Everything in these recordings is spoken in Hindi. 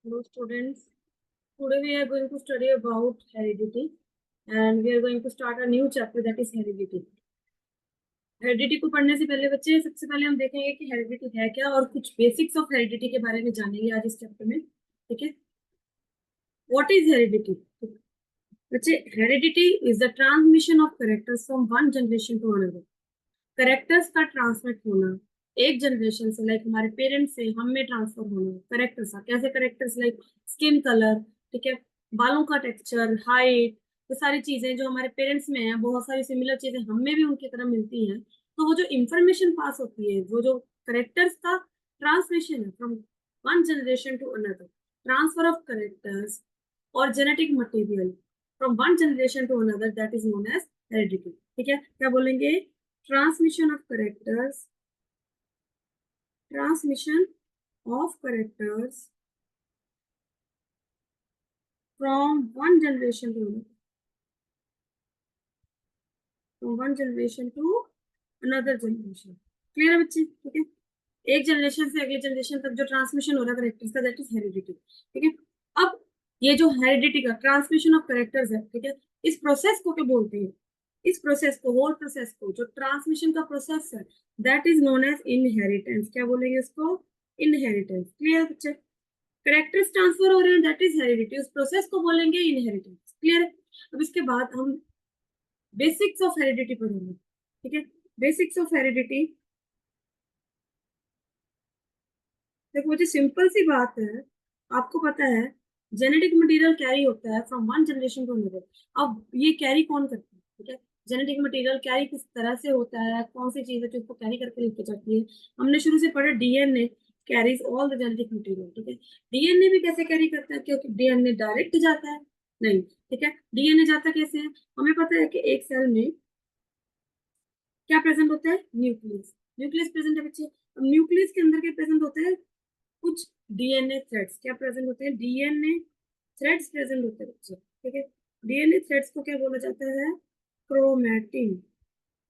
Hello students, today we are going to study about heredity and we are going to start a new chapter that is heredity. Heredity को पढ़ने से पहले बच्चे सबसे पहले हम देखेंगे कि हेरिडिटी है क्या और कुछ बेसिक्स ऑफ हेरिडिटी के बारे में जानेंगे आज इस चैप्टर में. ठीक है, व्हाट इज हेरिडिटी? बच्चे heredity is the transmission of characters from one generation to another. Characters का ट्रांसमिट होना एक जनरेशन से, लाइक हमारे पेरेंट्स से हम में ट्रांसफर होना कैरेक्टर्स का. कैसे कैरेक्टर्स? लाइक स्किन कलर, ठीक है, बालों का टेक्सचर, हाइट, ये सारी चीजें जो हमारे पेरेंट्स में है, बहुत सारी सिमिलर चीजें हम में भी उनकी तरह मिलती हैं. तो वो जो इंफॉर्मेशन पास होती है, वो जो कैरेक्टर्स का ट्रांसमिशन है from one generation to another, transfer of characters और genetic material from one generation to another, that is known as heredity. ठीक है, क्या बोलेंगे? Transmission of characters from one generation to another, another generation. Clear है बच्चे? ठीक है, एक जनरेशन से अगले जनरेशन तक जो ट्रांसमिशन हो रहा है कैरेक्टर्स का, दैट इज हेरिडिटी. ठीक है, अब ये जो हेरिडिटी का ट्रांसमिशन ऑफ कैरेक्टर्स है, ठीक है, इस प्रोसेस को क्या बोलते हैं? इस प्रोसेस को, होल प्रोसेस को, जो ट्रांसमिशन का प्रोसेस है, that is known as inheritance. क्या बोलेंगे इसको? इनहेरिटेंस. क्लियर बच्चे? कैरेक्टर्स ट्रांसफर हो रहे हैं, दैट इज हेरिडिटी. उस प्रोसेस को बोलेंगे इनहेरिटेंस. क्लियर है? अब इसके बाद हम बेसिक्स ऑफ हेरिडिटी पढ़ेंगे. ठीक है, बेसिक्स ऑफ हेरिडिटी. देखो मुझे सिंपल सी बात है, आपको पता है जेनेटिक मटेरियल कैरी होता है from one generation to another. अब ये कैरी कौन करता है? ठीक है, जेनेटिक मटेरियल कैरी किस तरह से होता है, कौन सी चीज है जो इसको कैरी करके लेके जाती है? हमने शुरू से पढ़ा DNA carries all the genetic material. ठीक है, डीएनए भी कैसे कैरी करता है? क्योंकि डीएनए डायरेक्ट जाता है नहीं. ठीक है, डीएनए जाता कैसे है? हमें पता है कि एक सेल में क्या प्रेजेंट होता है? न्यूक्लियस. न्यूक्लियस प्रेजेंट है बच्चे. अब न्यूक्लियस के अंदर क्या प्रेजेंट होता है? कुछ डीएनए थ्रेड्स. क्या प्रेजेंट होते हैं? डीएनए थ्रेड्स प्रेजेंट होते हैं बच्चे. ठीक है, डीएनए थ्रेड्स को क्या बोला जाता है? क्रोमैटिन.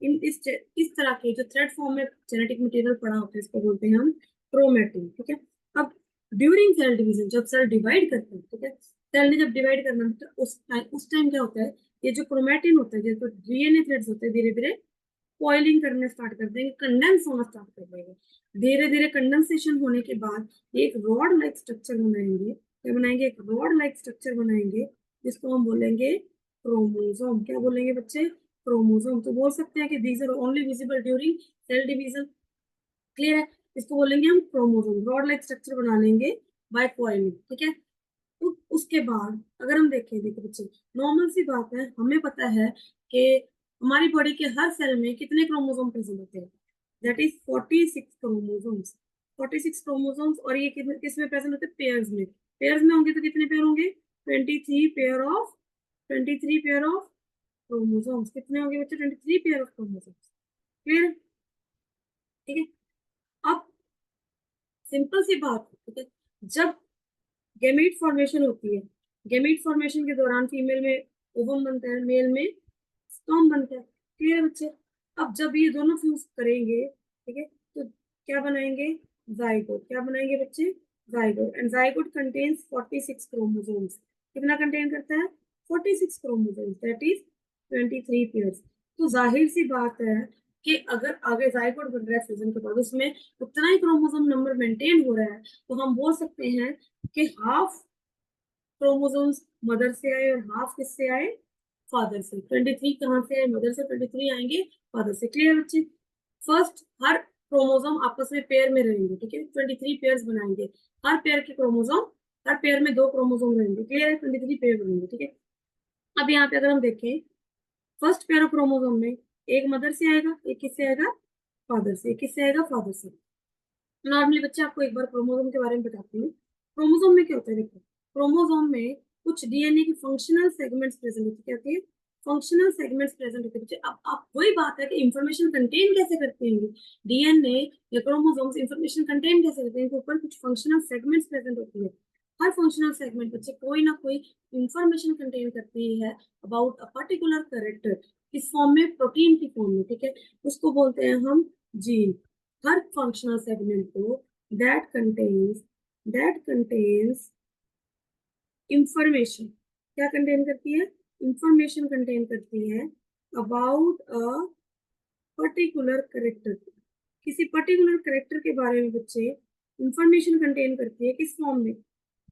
इस तरह के जो थ्रेड फॉर्म में जेनेटिक मटेरियल पड़ा होता है, इसको बोलते हैं हम क्रोमैटिन. ठीक है, अब ड्यूरिंग सेल डिवीजन, जब सेल डिवाइड करते हैं, ठीक है, सेल ने जब डिवाइड करना है तो उस टाइम क्या होता है? ये जो क्रोमैटिन होता है, जो डीएनए थ्रेड्स होते हैं, धीरे धीरे कॉइलिंग करना स्टार्ट कर देंगे, कंडेंस होना स्टार्ट कर देंगे. धीरे धीरे कंडेंसेशन होने के बाद एक रॉड लाइक स्ट्रक्चर बनाएंगे. क्या बनाएंगे? एक रॉड लाइक स्ट्रक्चर बनाएंगे, जिसको हम बोलेंगे क्रोमोसोम. क्या बोलेंगे बच्चे? क्रोमोसोम. तो बोल सकते हैं कि these are only visible during cell division. Clear है? इसको बोलेंगे हम क्रोमोसोम. रॉड लाइक स्ट्रक्चर बना लेंगे बाय कॉइलिंग. ठीक है, तो उसके बाद अगर हम देखें, देखो बच्चे, नॉर्मल सी बात है, हमें पता है कि हमारी बॉडी के हर सेल में कितने क्रोमोसोम प्रेजेंट होते हैं? That is 46 chromosomes. 46 क्रोमोसोम्स. और ये किस में प्रेजेंट होते हैं? पेयर्स में. पेयर्स में होंगे तो कितने पेयर होंगे? 23 पेयर ऑफ क्रोमोसोम्स. कितने होंगे बच्चे? 23 पेयर ऑफ क्रोमोसोम्स. क्लियर? ठीक है, अब सिंपल सी बात. ठीक है, जब गैमीट फॉर्मेशन होती है, गैमीट फॉर्मेशन के दौरान फीमेल में ओवम बनता है, मेल में स्पर्म बनता है. क्लियर है बच्चे? अब जब ये दोनों फ्यूज करेंगे, ठीक है, तो क्या बनाएंगे? जाइगोट. क्या बनाएंगे बच्चे? Zygote. And zygote contains 46 chromosomes. कितना कंटेन करता है? 46 क्रोमोसोम्स, दैट इज 23 पेयर्स. तो जाहिर सी बात है कि अगर आगे जाइगोट बन रहा है फ्यूजन के बाद, उसमें उतना ही क्रोमोसोम नंबर मेंटेन हो रहा है, तो हम बोल सकते हैं कि हाफ क्रोमोसोम्स मदर से आए और हाफ किससे आए? फादर से. 23 कहाँ से आए? मदर से. 23 आएंगे फादर से. क्लियर बच्चे? फर्स्ट हर क्रोमोसोम आपस में पेयर में रहेंगे. ठीक है, 23 पेयर्स बनाएंगे. हर पेयर के क्रोमोसोम, हर पेयर में 2 क्रोमोसोम रहेंगे. क्लियर है? 23 पेयर बनेंगे. ठीक है, अब यहाँ पे अगर हम देखें, फर्स्ट पेयर ऑफ क्रोमोसोम में एक मदर से आएगा, एक किससे आएगा? फादर से. एक किससे आएगा? फादर से. नॉर्मली बच्चे आपको एक बार क्रोमोसोम के बारे में बताती हूँ. क्रोमोसोम में क्या होता है? देखो, क्रोमोसोम में कुछ डीएनए की फंक्शनल सेगमेंट्स प्रेजेंट होती है. क्या होती है? फंक्शनल सेगमेंट्स प्रेजेंट होते हैं. अब आप वही बात है कि इंफॉर्मेशन कंटेन कैसे करते हैं डीएनए या क्रोमोसोम्स? इंफॉर्मेशन कंटेन कैसे करते हैं? इनके ऊपर कुछ फंक्शनल सेगमेंट्स प्रेजेंट होती है. हर फंक्शनल सेगमेंट बच्चे कोई ना कोई इंफॉर्मेशन कंटेन करती है अबाउट अ पर्टिकुलर कैरेक्टर. किस फॉर्म में? प्रोटीन की फॉर्म में. ठीक है, उसको बोलते हैं हम जीन. हर फंक्शनल सेगमेंट को that contains इंफॉर्मेशन क्या कंटेन करती है, इंफॉर्मेशन कंटेन करती है अबाउट अ पर्टिकुलर करेक्टर, किसी पर्टिकुलर करेक्टर के बारे में बच्चे इंफॉर्मेशन कंटेन करती है, किस फॉर्म में,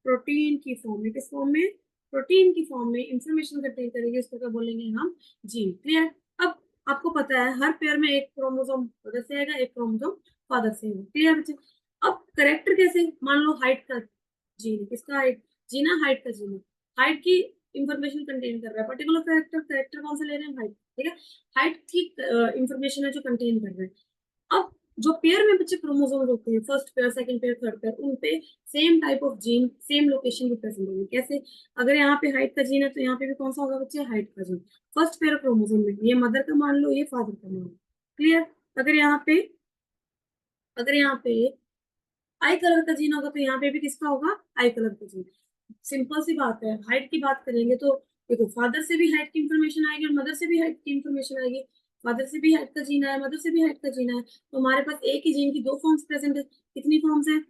प्रोटीन की फॉर्म में, किस फॉर्म में, प्रोटीन की फॉर्म में इंफॉर्मेशन कंटेन करेगी, इसको क्या बोलेंगे हम, जीन। क्लियर। अब आपको पता है हर पेयर में एक क्रोमोसोम मदर से आएगा, एक क्रोमोसोम फादर से आएगा। क्लियर बच्चे। अब करेक्टर कैसे, मान लो हाइट का जीन, किसका हाइट, जीना हाइट का जीन, हाइट की इंफॉर्मेशन कंटेन कर रहा है पर्टिकुलर करेक्टर, करेक्टर कौन सा ले रहे हैं, हाइट। ठीक है, हाइट की इंफॉर्मेशन है जो कंटेन कर रहे हैं। अब जो पेयर में बच्चे क्रोमोसोम होते हैं, first pair, second pair, third pair, उन पे same type of gene same location पे प्रेजेंट होंगे। कैसे, अगर यहाँ पे हाइट का जीन है तो यहाँ पे भी कौन सा होगा बच्चे, हाइट का जीन, फर्स्ट पेयर क्रोमोसोम में, ये मदर का मान लो, ये फादर का मान लो। क्लियर। अगर यहाँ पे आई कलर का जीन होगा तो यहाँ पे भी किसका होगा, आई कलर का जीन। सिंपल सी बात है। हाइट की बात करेंगे तो देखो, फादर से भी हाइट की इंफॉर्मेशन आएगी और मदर से भी हाइट की इंफॉर्मेशन आएगी। फादर से भी हाइट का जीन है, मदर से भी हाइट का जीन है, तो हमारे पास एक ही जीन की दो फॉर्म्स प्रेजेंट है। कितनी फॉर्म्स है,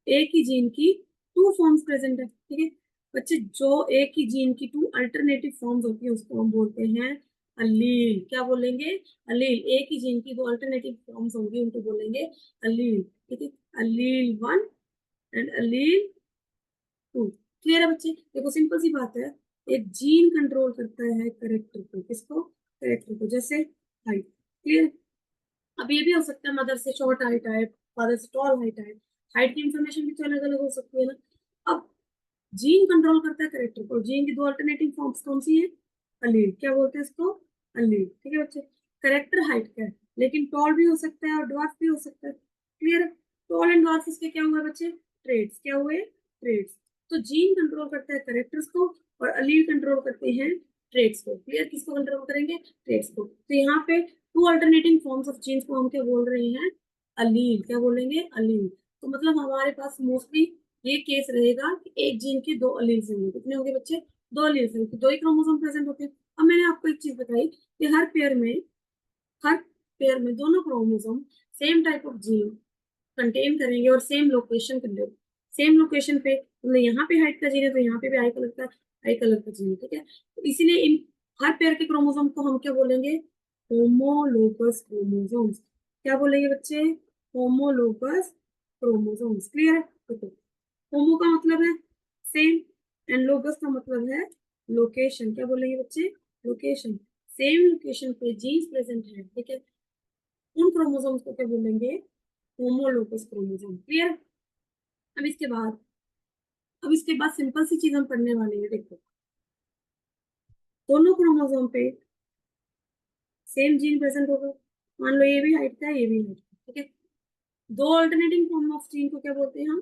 एक ही जीन की टू फॉर्म्स प्रेजेंट है। ठीक है बच्चे, जो एक ही जीन की टू अल्टरनेटिव फॉर्म्स होती है उसको हम बोलते हैं अलील। क्या बोलेंगे, अलील। एक ही जीन की दो अल्टरनेटिव फॉर्म्स होंगी, उनको बोलेंगे अलील। ठीक है, अलील one and Aleel to. Clear है बच्चे। देखो सिंपल सी बात है, एक जीन कंट्रोल करता है करेक्टर को, किसको, करेक्टर को, जैसे हाइट। क्लियर। अब ये भी हो सकता है मदर से शॉर्ट हाइट आए, फादर से टॉल हाइट आए, हाइट की इंफॉर्मेशन भी तो अलग अलग हो सकती है ना। अब जीन कंट्रोल करता है करेक्टर को, जीन की दो अल्टरनेटिव फॉर्म्स कौन सी है, अलील। क्या बोलते हैं इसको, अलील। ठीक है बच्चे, करेक्टर हाइट का है, लेकिन टॉल भी हो सकता है और ड्वार्फ भी हो सकता है। क्लियर। टॉल एंड ड्वार्फ इसके क्या हुए बच्चे, ट्रेड्स। क्या हुए, ट्रेड्स। तो जीन कंट्रोल करता है करेक्टर्स को और अलील कंट्रोल करते हैं ट्रेड्स को। क्लियर, किसको कंट्रोल करेंगे, ट्रेड्स को। तो यहाँ पे two alternating forms of genes को हम क्या बोल रहे हैं, अलील। क्या बोलेंगे, अलील। तो मतलब हमारे पास मोस्टली ये केस रहेगा कि एक जीन के दो अलील्स होंगे। कितने होंगे बच्चे, दो अलील्स होंगे, दो ही क्रोमोसोम प्रेजेंट होते हैं। अब मैंने आपको एक चीज बताई कि हर पेयर में दोनों chromosome same type of gene contain करेंगे और सेम लोकेशन पे, मतलब यहाँ पे हाइट का जीन है तो यहाँ पे भी आई कलर का जीन है। ठीक है, तो इसीलिए इन हर पेयर के क्रोमोसोम को हम क्या बोलेंगे, होमोलोगस क्रोमोसोम्स। क्या बोलेंगे बच्चे, होमोलोगस क्रोमोसोम्स। क्लियर है। देखो, होमो का मतलब है सेम एंड लोगस का मतलब है लोकेशन। क्या बोलेंगे बच्चे, लोकेशन। सेम लोकेशन पे जीन्स प्रेजेंट है। ठीक है, उन क्रोमोसोम्स को क्या बोलेंगे, होमोलोगस क्रोमोसोम। क्लियर। अब इसके बाद सिंपल सी चीज हम पढ़ने वाले हैं। देखो, दोनों क्रोमोसोम पे सेम जीन प्रेजेंट होगा, मान लो ये भी हाइट का है, ये भी हाइट का। ठीक है, दो अल्टरनेटिंग फॉर्म ऑफ जीन को क्या बोलते हैं हम,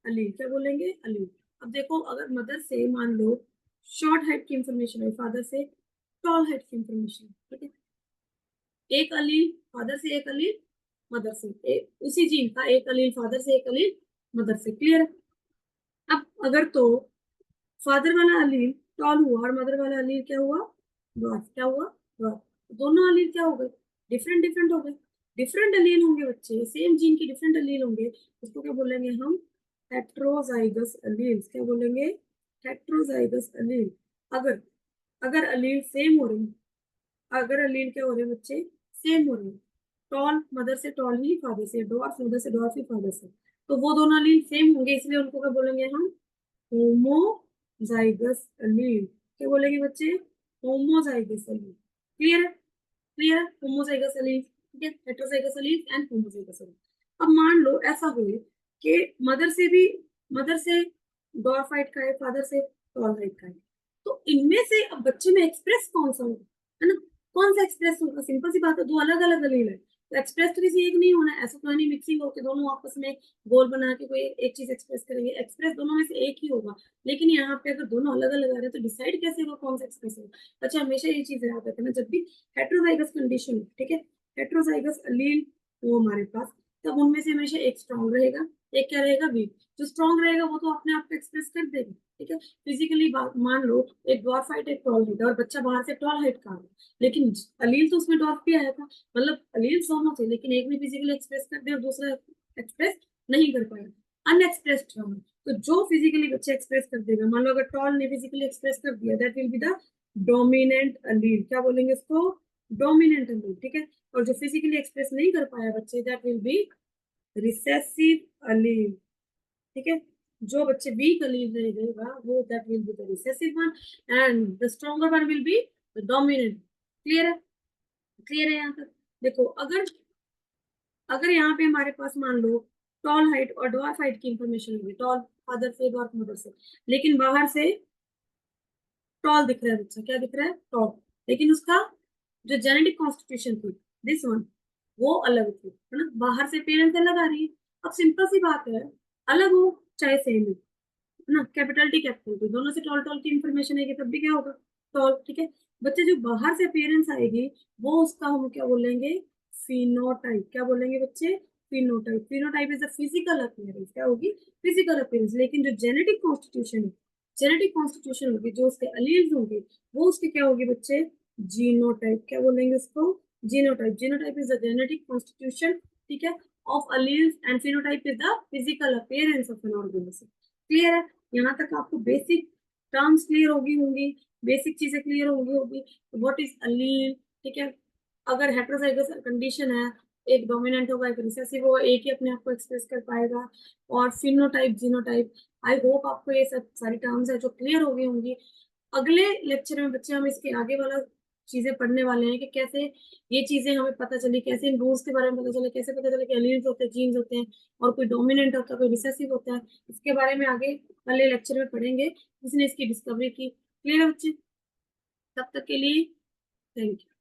अलील। क्या बोलेंगे, अलील। अब देखो, अगर मदर से मान लो शॉर्ट हाइट की इंफॉर्मेशन है, फादर से टॉल हाइट की इंफॉर्मेशन। ठीक है, एक अलील फादर से, एक अलील मदर से, उसी जीन का एक अलील फादर से, एक अलील मदर से। क्लियर। अब अगर तो फादर वाला अलील टॉल हुआ और मदर वाला अलील क्या हुआ, डॉर्फ। क्या हुआ, डॉर्फ। दोनों अलील क्या हो गए, डिफरेंट डिफरेंट हो गए। डिफरेंट अलील होंगे बच्चे, सेम जीन की डिफरेंट अलील होंगे, उसको क्या बोलेंगे हम, हेट्रोजाइगस अलील्स। क्या बोलेंगे, हेट्रोजाइगस अलील। अगर अगर अलील सेम हो रहे हैं, अगर अलील क्या हो रहे हैं बच्चे, सेम हो रहे हैं, टॉल मदर से टॉल ही फादर से, डॉर्फ मदर से डॉर्फ ही फादर से, तो वो दोनों अलील सेम होंगे, इसलिए उनको क्या बोलेंगे हम, होमोजाइगस अलील। क्या बोलेंगे बच्चे, होमोजाइगस अलील। क्लियर है, क्लियर है, होमोजाइगस अलील। ठीक है, हेट्रोजाइगस अलील एंड होमोजाइगस अलील। अब मान लो ऐसा हो कि मदर से डॉर्फ हाइट का है, फादर से टॉल हाइट का है, तो इनमें से अब बच्चे में एक्सप्रेस कौन सा होगा, है ना, कौन सा एक्सप्रेस होगा। सिंपल सी बात है, दो अलग अलग अलील है तो एक्सप्रेस तो किसी एक नहीं होना है। ऐसा तो नहीं मिक्सिंग होकर दोनों आपस में गोल बना के कोई एक चीज एक्सप्रेस करेंगे, एक्सप्रेस दोनों में से एक ही होगा। लेकिन यहाँ पे अगर दोनों अलग अलग आ रहे हैं तो डिसाइड कैसे होगा कौन सा एक्सप्रेस होगा। अच्छा, हमेशा ये चीज याद रखना, जब भी हेट्रोजाइगस कंडीशन, ठीक है, हेट्रोजाइगस अलील वो हमारे पास, तब उनमें से हमेशा एक स्ट्रॉन्ग रहेगा, एक क्या रहेगा, वीक। जो स्ट्रॉन्ग रहेगा वो तो अपने आप को एक्सप्रेस कर देगा। ठीक है, फिजिकली मान लो एक डॉर्फ हाइट एक टॉल हाइट और बच्चा बाहर से टॉल हाइट का आ रहा है, लेकिन अलील तो उसमें डॉर्फ भी आया था, मतलब अलील दोनों थे, लेकिन एक ने फिजिकली एक्सप्रेस कर दिया और दूसरा एक्सप्रेस नहीं कर पाया, अनएक्सप्रेस्ड ट्रॉमा। तो जो फिजिकली बच्चे एक्सप्रेस कर देगा, मान लो अगर टॉल ने फिजिकली एक्सप्रेस कर दिया, that will be the dominant अलील। क्या बोलेंगे इसको? डोमिनेंट अलील, ठीक है। और जो फिजिकली एक्सप्रेस नहीं कर पाया बच्चे, दैट विल बी रिसेसिव अलील, ठीक है। जो बच्चे वीक अलील रहेगा वो, that will be the recessive one, and the stronger one will be the dominant. Clear है? क्लियर है यहाँ तक? देखो, अगर अगर यहाँ पे हमारे पास मान लो टॉल हाइट और ड्वार्फ हाइट की इंफॉर्मेशन होगी, टॉल फादर से, ड्वार्फ मदर से, लेकिन बाहर से टॉल दिख रहा है बच्चा, क्या दिख रहा है? टॉल। लेकिन उसका जो जेनेटिक कॉन्स्टिट्यूशन थी, दिस वन, वो अलग थी, है ना। बाहर से पेरेंट्स अलग आ रही है। अब सिंपल सी बात है, अलग हो चाहे सेम हो, है ना, कैपिटल टी कैपिटल टी, दोनों से टॉल टॉल की इंफॉर्मेशन आएगी तब भी क्या होगा? टॉल, ठीक है। बच्चे जो बाहर से अपीयरेंस आएगी, वो उसका हम क्या बोलेंगे? फिनोटाइप। क्या बोलेंगे बच्चे? Phenotype. Phenotype is the physical appearance, क्या होगी? Physical appearance. लेकिन जो जेनेटिक कॉन्स्टिट्यूशन है, जेनेटिक कॉन्स्टिट्यूशन होगी, जो उसके अलील्स होंगे, वो उसके क्या होगी बच्चे? जीनोटाइप। क्या बोलेंगे उसको? Genotype. Genotype is the genetic constitution, ठीक है, of alleles, and phenotype is the physical appearance of an organism. Clear है? यहाँ तक आपको बेसिक टर्म्स क्लियर होगी, बेसिक चीजें क्लियर होगी। व्हाट इज अलील, ठीक है। अगर हेटेरोजाइगस कंडीशन है, एक डोमिनेंट होगा, एक रिसेसिव होगा, एक ही अपने आप को एक्सप्रेस कर पाएगा। और फिनोटाइप, जीनोटाइप, आई होप आपको ये सब सारी टर्म्स है जो क्लियर हो गई होंगी। अगले लेक्चर में बच्चे हम इसके आगे वाला चीजें पढ़ने वाले हैं कि कैसे ये चीजें हमें पता चली, कैसे इन रूल्स के बारे में पता चले, कैसे पता चले कि एलील्स होते हैं, जीन्स होते हैं, और कोई डोमिनेंट होता है, कोई रिसेसिव होता है। इसके बारे में आगे वाले लेक्चर में पढ़ेंगे, किसने इसकी डिस्कवरी की। क्लियर है बच्चे? तब तक के लिए थैंक यू।